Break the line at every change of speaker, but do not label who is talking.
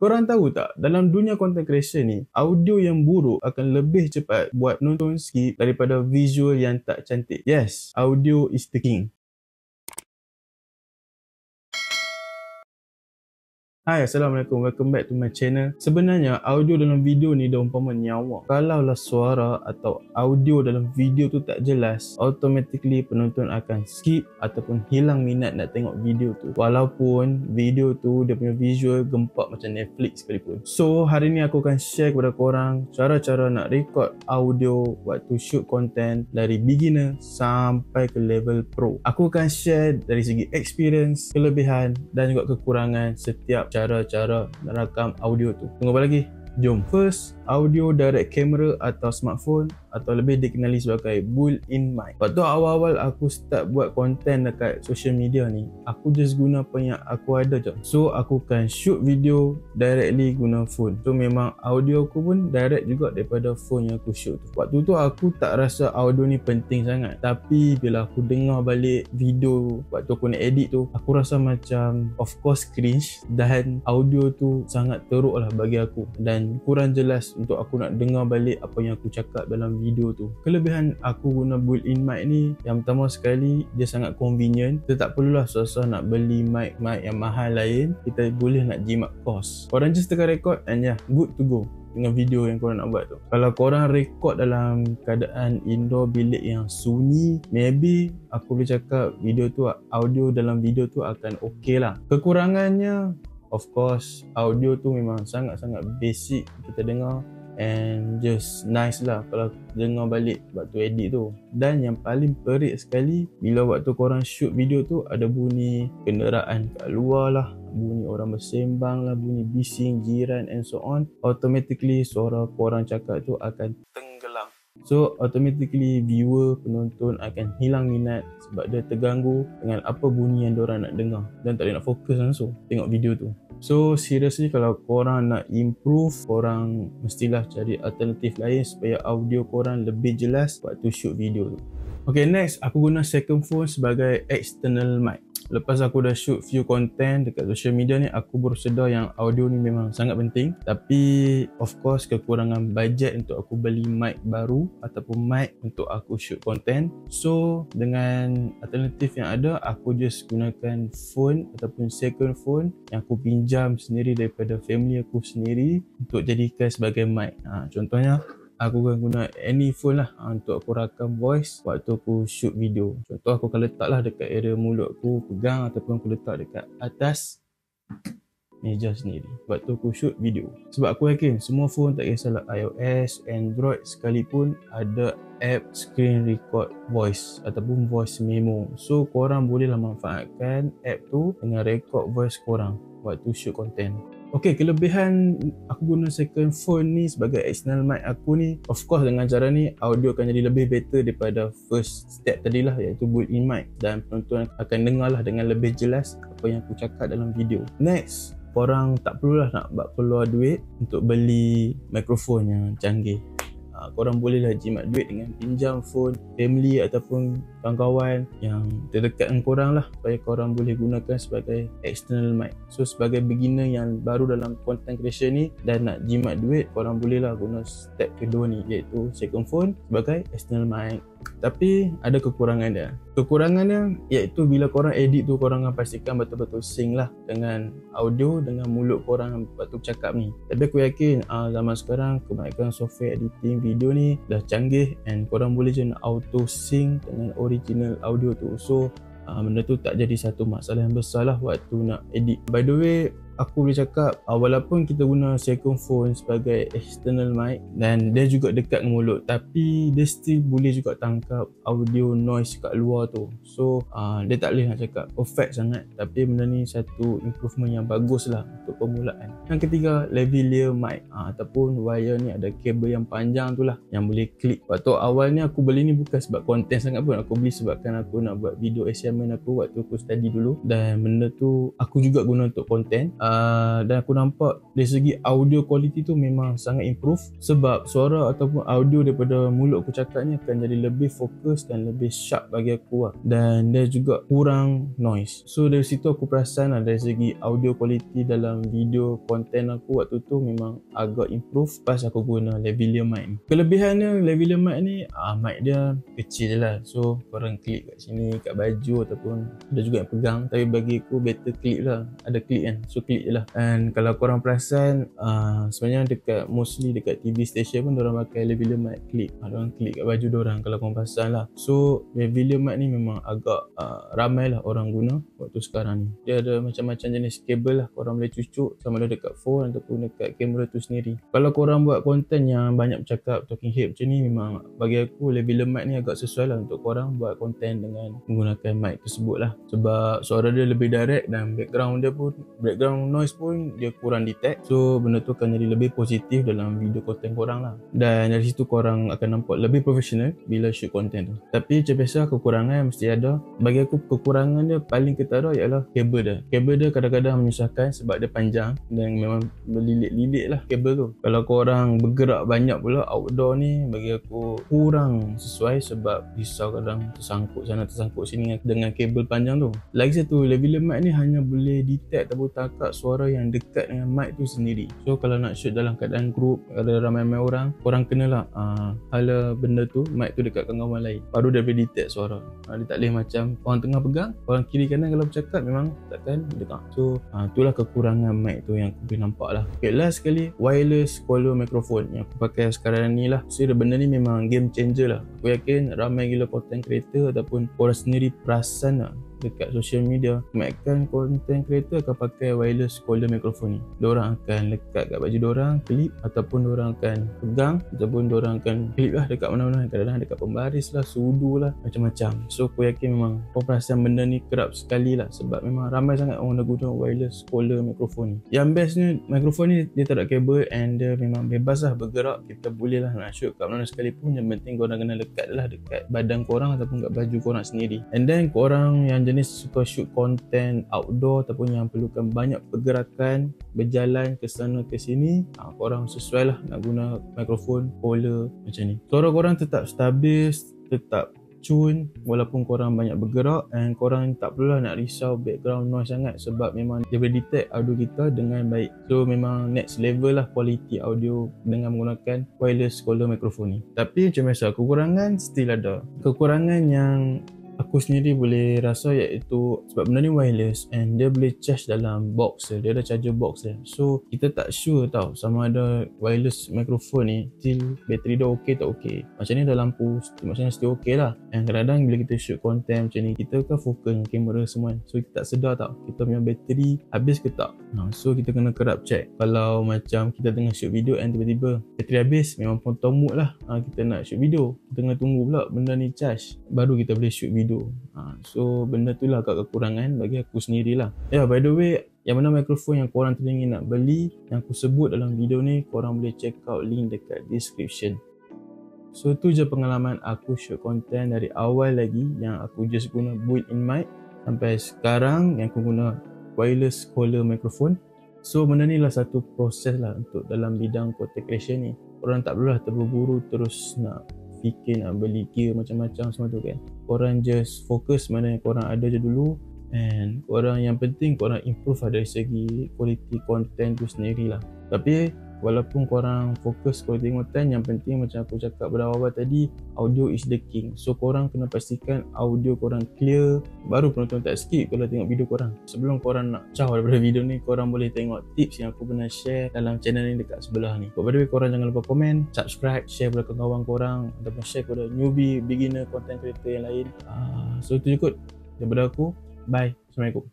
Korang tahu tak, dalam dunia content creation ni, audio yang buruk akan lebih cepat buat penonton skip daripada visual yang tak cantik. Yes, audio is the king. Hai, Assalamualaikum. Welcome back to my channel. Sebenarnya, audio dalam video ni dah umpama nyawa. Kalaulah suara atau audio dalam video tu tak jelas, automatically penonton akan skip ataupun hilang minat nak tengok video tu. Walaupun video tu dia punya visual gempak macam Netflix sekalipun. So, hari ni aku akan share kepada korang cara-cara nak record audio waktu shoot content dari beginner sampai ke level pro. Aku akan share dari segi experience, kelebihan dan juga kekurangan setiap cara-cara merakam audio tu. Tunggu apa lagi? Jom. First, audio direct camera atau smartphone atau lebih dikenali sebagai built-in mic. Waktu awal-awal aku start buat konten dekat social media ni, aku just guna apa yang aku ada je. So, aku kan shoot video directly guna phone. So, memang audio aku pun direct juga daripada phone yang aku shoot tu. Waktu tu aku tak rasa audio ni penting sangat. Tapi bila aku dengar balik video waktu aku nak edit tu, aku rasa macam of course cringe dan audio tu sangat teruk lah bagi aku. Dan kurang jelas untuk aku nak dengar balik apa yang aku cakap dalam video tu. Kelebihan aku guna built-in mic ni, yang pertama sekali dia sangat convenient. Kita tak perlulah susah nak beli mic yang mahal lain. Kita boleh nak jimat cost. Korang just tekan record and good to go dengan video yang korang nak buat tu. Kalau korang record dalam keadaan indoor bilik yang sunyi, maybe aku boleh cakap video tu, audio dalam video tu akan okay lah. Kekurangannya, of course, audio tu memang sangat-sangat basic kita dengar and just nice lah kalau dengar balik waktu edit tu. Dan yang paling perik sekali, bila waktu korang shoot video tu ada bunyi kenderaan kat luar lah, bunyi orang bersembang lah, bunyi bising jiran and so on, automatically suara korang cakap tu akan tenggelam. So automatically viewer, penonton akan hilang minat sebab dia terganggu dengan apa bunyi yang diorang nak dengar dan tak boleh nak fokus langsung tengok video tu. So seriously, kalau korang nak improve, korang mestilah cari alternatif lain supaya audio korang lebih jelas waktu shoot video tu. Okay, next aku guna second phone sebagai external mic. Lepas aku dah shoot few content dekat social media ni, aku baru sedar yang audio ni memang sangat penting. Tapi of course kekurangan budget untuk aku beli mic baru ataupun mic untuk aku shoot content. So dengan alternatif yang ada, aku just gunakan phone ataupun second phone yang aku pinjam sendiri daripada family aku sendiri untuk jadikan sebagai mic. Contohnya aku akan guna any phone lah untuk aku rakam voice waktu aku shoot video. Contoh aku akan letak lah dekat area mulut aku pegang, ataupun aku letak dekat atas meja sendiri waktu aku shoot video. Sebab aku yakin semua phone, tak kisahlah iOS, Android sekalipun, ada app screen record voice ataupun voice memo. So korang bolehlah manfaatkan app tu dengan record voice korang waktu shoot content. Okay, kelebihan aku guna second phone ni sebagai external mic aku ni, of course dengan cara ni audio akan jadi lebih better daripada first step tadilah, iaitu built-in mic, dan penonton akan dengar lah dengan lebih jelas apa yang aku cakap dalam video. Next, korang tak perlulah nak keluar duit untuk beli mikrofon yang canggih. Korang bolehlah jimat duit dengan pinjam phone family ataupun kawan-kawan yang terdekat dengan korang lah, supaya korang boleh gunakan sebagai external mic. So sebagai beginner yang baru dalam content creation ni dan nak jimat duit, korang bolehlah guna step kedua ni, iaitu second phone sebagai external mic. Tapi ada kekurangan dia. Kekurangannya iaitu bila korang edit tu, korang akan pastikan betul-betul sync lah dengan audio dengan mulut korang waktu cakap ni. Tapi aku yakin zaman sekarang kebanyakan software editing video ni dah canggih and korang boleh je nak auto sync dengan original audio tu. So benda tu tak jadi satu masalah yang besar lah waktu nak edit. By the way, aku boleh cakap walaupun kita guna second phone sebagai external mic dan dia juga dekat dengan mulut, tapi dia still boleh juga tangkap audio noise kat luar tu. So dia tak boleh nak cakap perfect sangat, tapi benda ni satu improvement yang bagus lah untuk permulaan. Yang ketiga, lavalier mic ataupun wire ni ada kabel yang panjang tu lah yang boleh clip. Waktu awalnya aku beli ni bukan sebab konten sangat pun, aku beli sebabkan aku nak buat video assignment aku waktu aku study dulu, dan benda tu aku juga guna untuk konten. Dan aku nampak dari segi audio quality tu memang sangat improve, sebab suara ataupun audio daripada mulut aku cakap ni akan jadi lebih fokus dan lebih sharp bagi aku lah. Dan dia juga kurang noise. So dari situ aku perasan lah, dari segi audio quality dalam video konten aku waktu tu memang agak improve pas aku guna lavalier mic ni. Kelebihannya lavalier mic ni, mic dia kecil je lah. So korang clip kat sini, kat baju ataupun ada juga yang pegang. Tapi bagi aku better clip lah. Ada clip kan, so clip je lah. And kalau korang perasan, sebenarnya mostly dekat TV station pun diorang pakai lavalier mic clip. Diorang clip kat baju diorang kalau korang perasan lah. So lavalier mic ni memang agak ramai lah orang guna waktu sekarang ni. Dia ada macam-macam jenis kabel lah, korang boleh cucuk sama ada dekat phone ataupun dekat kamera tu sendiri. Kalau korang buat konten yang banyak bercakap, talking head macam ni, memang bagi aku lavalier mic ni agak sesuai lah untuk korang buat konten dengan menggunakan mic tersebut lah. Sebab suara dia lebih direct dan background noise pun dia kurang detect. So benda tu akan jadi lebih positif dalam video konten korang lah. Dan dari situ korang akan nampak lebih profesional bila shoot konten tu. Tapi macam biasa kekurangan mesti ada. Bagi aku kekurangan dia paling ketara ialah kabel dia. Kabel dia kadang-kadang menyusahkan sebab dia panjang dan memang berlilit-lilit lah kabel tu. Kalau korang bergerak banyak pula outdoor ni, bagi aku kurang sesuai sebab risau kadang tersangkut sana tersangkut sini dengan kabel panjang tu. Lagi satu, lavalier mic ni hanya boleh detect ataupun tangkap suara yang dekat dengan mic tu sendiri. So kalau nak shoot dalam keadaan group, ada ramai-ramai orang, korang kenalah hala benda tu, mic tu dekat dengan orang lain, baru dia boleh detect suara. Dia tak boleh macam orang tengah pegang, orang kiri kanan kalau bercakap memang takkan dengar. So itulah kekurangan mic tu yang aku boleh nampak lah. Okay, last sekali, wireless color microphone yang aku pakai sekarang ni lah. So benda ni memang game changer lah. Aku yakin ramai gila content creator ataupun korang sendiri perasan lah dekat social media, kebanyakan content creator akan pakai wireless color microphone ni. Diorang akan lekat kat baju diorang, clip, ataupun diorang akan pegang, ataupun diorang akan clip lah dekat mana-mana, kadang-kadang dekat pembaris lah, sudu lah, macam-macam. So aku yakin memang kau perasan benda ni kerap sekali lah, sebab memang ramai sangat orang dah guna wireless color microphone ni. Yang bestnya microphone ni dia tak ada kabel and dia memang bebas lah bergerak. Kita boleh lah nak shoot kat mana sekalipun, yang penting korang kena lekat lah dekat badan korang ataupun kat baju korang sendiri. And then korang yang jenis suka shoot content outdoor ataupun yang perlukan banyak pergerakan, berjalan ke sana ke sini, korang sesuai lah nak guna mikrofon color macam ni. Suara korang tetap stabil, tetap tune walaupun korang banyak bergerak, and korang tak perlulah nak risau background noise sangat sebab memang dia boleh detect audio kita dengan baik. So memang next level lah quality audio dengan menggunakan wireless color microphone ni. Tapi macam biasa, kekurangan still ada. Kekurangan yang aku sendiri boleh rasa iaitu sebab benda ni wireless and dia boleh charge dalam box dia ada charger box dia. So kita tak sure tau sama ada wireless microphone ni still bateri dia okey tak okey. Macam ni ada lampu macam ni still okey lah. And kadang-kadang bila kita shoot content macam ni, kita kan fokus dengan kamera semua, so kita tak sedar tau kita punya bateri habis ke tak. So kita kena kerap check. Kalau macam kita tengah shoot video and tiba-tiba bateri habis, memang potong mood lah. Kita nak shoot video, kita kena tunggu pula benda ni charge baru kita boleh shoot video. So benda tu lah agak kekurangan bagi aku sendirilah. By the way, yang mana mikrofon yang korang teringin nak beli yang aku sebut dalam video ni, korang boleh check out link dekat description. So tu je pengalaman aku shoot content dari awal lagi yang aku just guna built-in mic sampai sekarang yang aku guna wireless color microphone. So benda ni lah satu proses lah untuk dalam bidang content creation ni. Korang tak perlulah terburu-buru terus nak fikir nak beli gear macam-macam semua tu kan. Korang just fokus mana yang korang ada je dulu, and korang yang penting korang improve dari segi quality content tu sendirilah. Tapi walaupun korang fokus quality content, yang penting macam aku cakap pada awal tadi, audio is the king. So korang kena pastikan audio korang clear, baru penonton tak skip kalau tengok video korang. Sebelum korang nak caw daripada video ni, korang boleh tengok tips yang aku pernah share dalam channel ni dekat sebelah ni. By the way, korang jangan lupa komen, subscribe, share kepada kawan korang ataupun share kepada newbie, beginner, content creator yang lain. So itu je kot daripada aku. Bye. Assalamualaikum.